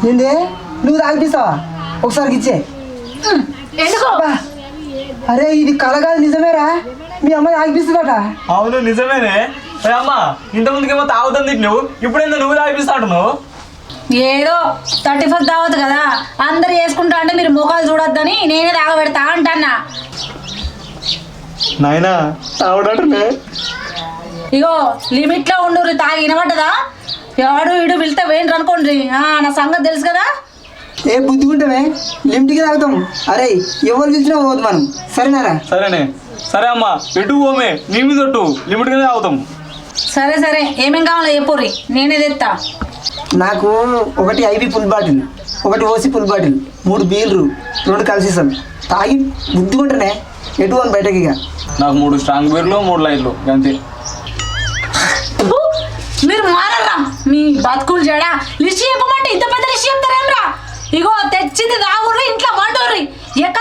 ఏంది నువ్వు తాగిపిస్తావా? ఒకసారి ఇచ్చే. ఎందుకో అరే ఇది కల కాదు, నిజమేరా? మీ అమ్మ తాగిపిస్తుందట. అవును నిజమేనే. అమ్మ ఇంతకుముందుకేమో తాగుతుంది నువ్వు, ఇప్పుడు ఏందో నువ్వు తాగిపిస్తాడు నువ్వు. ఏదో 31st దావత్ కదా, అందరు చేసుకుంటా అంటే మీరు ముఖాలు చూడొద్దని నేనే తాగబెడతా అంటన్నా. నాయనా తాగుడటనే. ఇగో లిమిట్ లో ఉండు, తాగి వినబడ్డదా? ఎవడు ఇడు వెళ్తే వేయండి అనుకోండి. నా సంగతి తెలుసు కదా. ఏ బుద్ధిగుంటామే, లిమిట్గా తాగుతాం. అరే ఎవరు పిలిచినా పోదు మనం, సరేనారా? సరేనే. సరే అమ్మా, ఎటు పోమే, నీ మీద ఒట్టు, లిమిట్గానే తాగుతాం. సరే సరే, ఏమేం కావాలో చెప్పుర్రి, నేనే తెస్తా. నాకు ఒకటి ఐబీ ఫుల్ బాటిల్, ఒకటి ఓసి ఫుల్ బాటిల్, 3 బీర్లు, 2 కలిసిస్తాం. తాగి బుద్ధిగుంటానే, ఎటు అని బయటకి. ఇక నాకు 3 స్ట్రాంగ్ బీర్లు, 3 లైట్లు అంతే. మీరు మారరా, మీ బతుకులు జడా. లిస్ట్ చెప్పమంటే ఇంత పెద్ద లిస్ట్ చెప్తారేమ్రా? ఇగో తెచ్చింది తాగుర్రి, ఇంట్లో వండుర్రి. ఎక్క